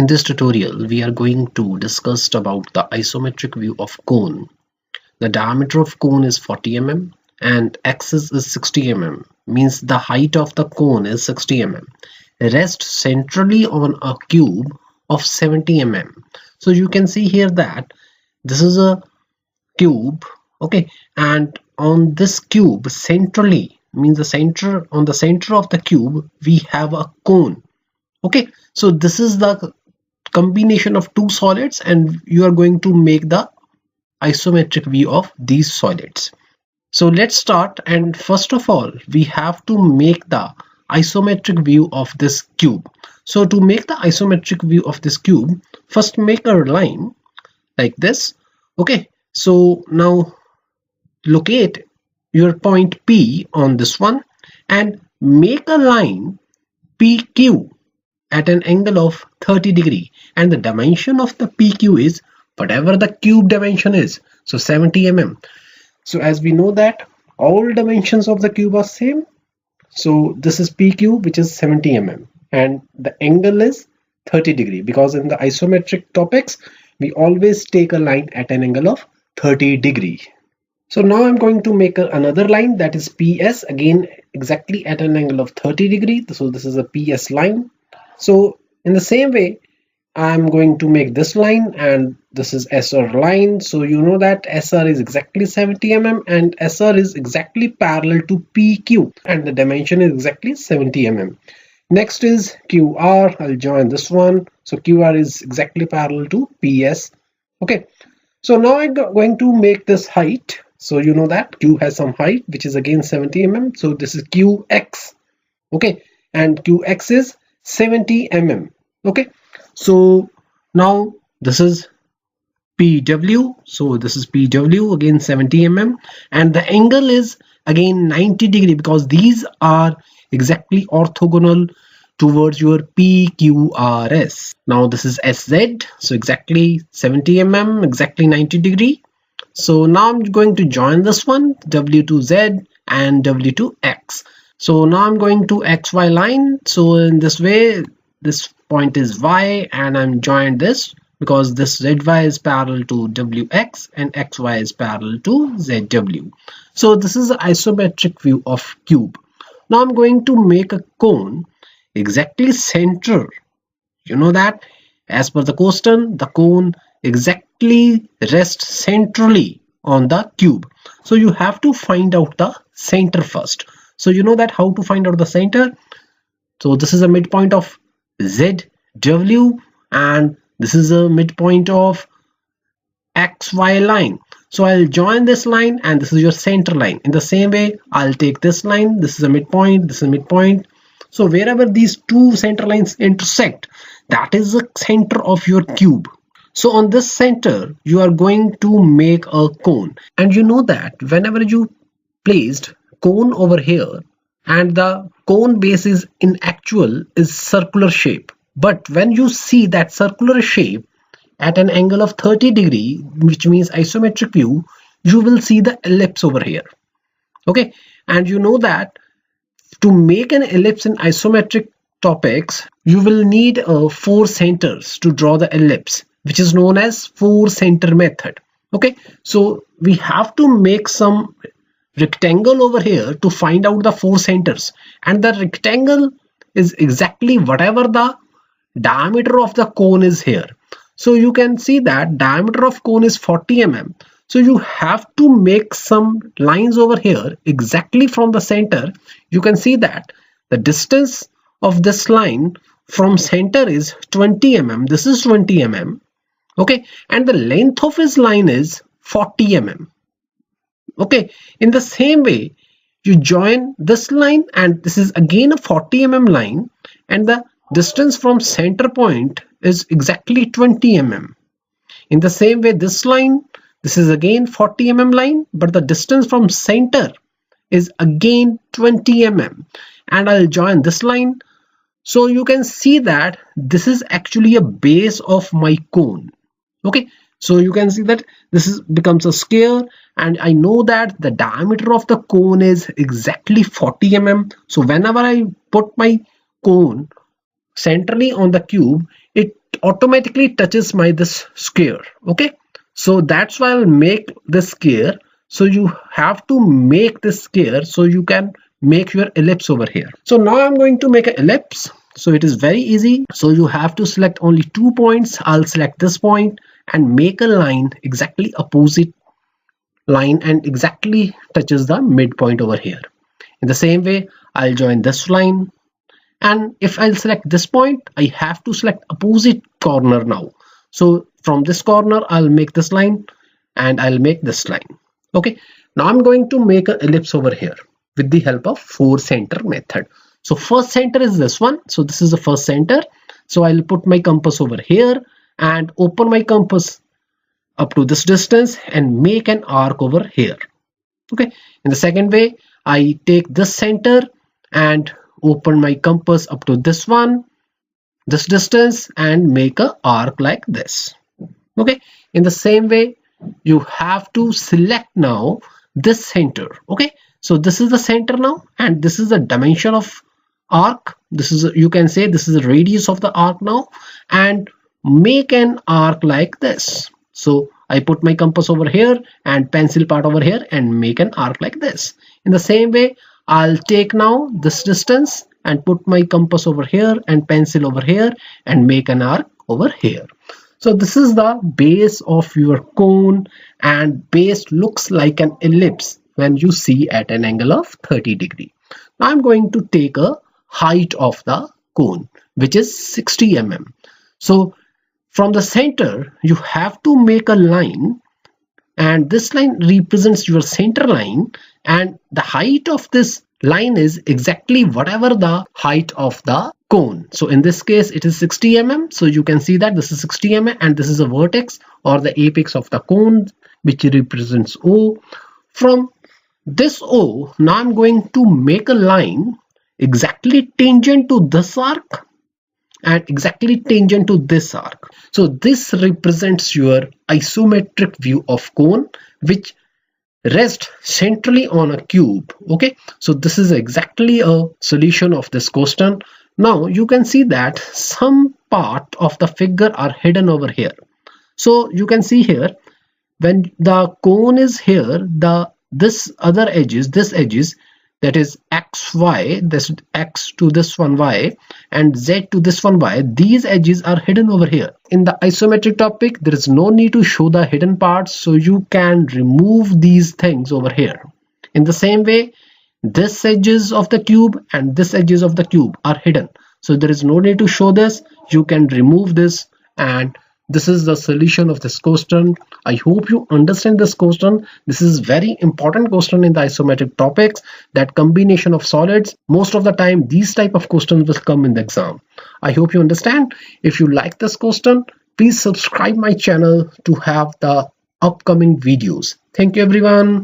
In this tutorial, we are going to discuss about the isometric view of cone. The diameter of cone is 40 mm and axis is 60 mm, means the height of the cone is 60 mm. Rest centrally on a cube of 70 mm. So you can see here that this is a cube, okay, and on this cube centrally means the center, on the center of the cube we have a cone. Okay, so this is the combination of two solids and you are going to make the isometric view of these solids. So let's start, and first of all we have to make the isometric view of this cube. So to make the isometric view of this cube, first make a line like this. Okay, so now locate your point P on this one and make a line PQ at an angle of 30 degree, and the dimension of the PQ is whatever the cube dimension is, so 70 mm. So as we know that all dimensions of the cube are same, so this is PQ, which is 70 mm, and the angle is 30 degree, because in the isometric topics we always take a line at an angle of 30 degree. So now I'm going to make another line, that is PS, again exactly at an angle of 30 degree. So this is a PS line. So in the same way I'm going to make this line, and this is SR line. So you know that SR is exactly 70 mm and SR is exactly parallel to PQ, and the dimension is exactly 70 mm. Next is QR. I'll join this one. So QR is exactly parallel to PS. Okay, so now I'm going to make this height. So you know that Q has some height which is again 70 mm. So this is QX. Okay, and QX is 70 mm. Okay, so now this is PW. So this is PW, again 70 mm, and the angle is again 90 degree, because these are exactly orthogonal towards your PQRS. Now this is SZ, so exactly 70 mm, exactly 90 degree. So now I'm going to join this one, W to Z and W to X. So now I'm going to XY line. So in this way, this point is Y, and I'm joined this because this ZY is parallel to WX and XY is parallel to ZW. So this is the isometric view of cube. Now I'm going to make a cone exactly center. You know that as per the question, the cone exactly rests centrally on the cube. So you have to find out the center first. So you know that how to find out the center. So this is a midpoint of ZW and this is a midpoint of XY line. So I'll join this line and this is your center line. In the same way, I'll take this line. This is a midpoint. This is a midpoint. So wherever these two center lines intersect, that is the center of your cube. So on this center, you are going to make a cone. And you know that whenever you placed cone over here, and the cone base is in actual is circular shape. But when you see that circular shape at an angle of 30 degree, which means isometric view, you will see the ellipse over here. Okay, and you know that to make an ellipse in isometric topics, you will need 4 centers to draw the ellipse, which is known as 4 center method. Okay, so we have to make some rectangle over here to find out the 4 centers, and the rectangle is exactly whatever the diameter of the cone is here. So you can see that diameter of cone is 40 mm. So you have to make some lines over here exactly from the center. You can see that the distance of this line from center is 20 mm. This is 20 mm. Okay, and the length of his line is 40 mm. Okay, in the same way, you join this line and this is again a 40 mm line, and the distance from center point is exactly 20 mm. In the same way, this line, this is again 40 mm line, but the distance from center is again 20 mm, and I'll join this line. So you can see that this is actually a base of my cone. Okay, so you can see that this becomes a square, and I know that the diameter of the cone is exactly 40 mm. So whenever I put my cone centrally on the cube, it automatically touches my this square. Okay, so that's why I'll make this square. So you have to make this square so you can make your ellipse over here. So now I'm going to make an ellipse. So it is very easy. So you have to select only 2 points. I'll select this point and make a line exactly opposite line and exactly touches the midpoint over here. In the same way, I'll join this line, and if I'll select this point, I have to select opposite corner now. So from this corner, I'll make this line and I'll make this line. Okay, now I'm going to make an ellipse over here with the help of 4 center method. So first center is this one. So this is the first center. So I'll put my compass over here and open my compass up to this distance and make an arc over here. Okay, in the second way, I take this center and open my compass up to this distance and make a arc like this. Okay, in the same way, you have to select now this center. Okay, so this is the center now, and this is the dimension of arc. This is you can say this is the radius of the arc now, and make an arc like this. So I put my compass over here and pencil part over here and make an arc like this. In the same way, I'll take now this distance and put my compass over here and pencil over here and make an arc over here. So this is the base of your cone, and base looks like an ellipse when you see at an angle of 30 degrees. Now I'm going to take a height of the cone, which is 60 mm. So from the center, you have to make a line, and this line represents your center line, and the height of this line is exactly whatever the height of the cone. So in this case, it is 60 mm. So you can see that this is 60 mm and this is a vertex or the apex of the cone, which represents O. From this O, now I'm going to make a line exactly tangent to this arc and exactly tangent to this arc. So this represents your isometric view of cone, which rests centrally on a cube. Okay, so this is exactly a solution of this question. Now you can see that some part of the figure are hidden over here. So you can see here, when the cone is here, this edges, that is xy, this x to this one y and z to this one y, these edges are hidden over here. In the isometric topic, there is no need to show the hidden parts, so you can remove these things over here. In the same way, this edges of the cube and this edges of the cube are hidden, so there is no need to show this. You can remove this, and this is the solution of this question. I hope you understand this question. This is very important question in the isometric topics, that combination of solids. Most of the time these type of questions will come in the exam. I hope you understand. If you like this question, please subscribe my channel to have the upcoming videos. Thank you everyone.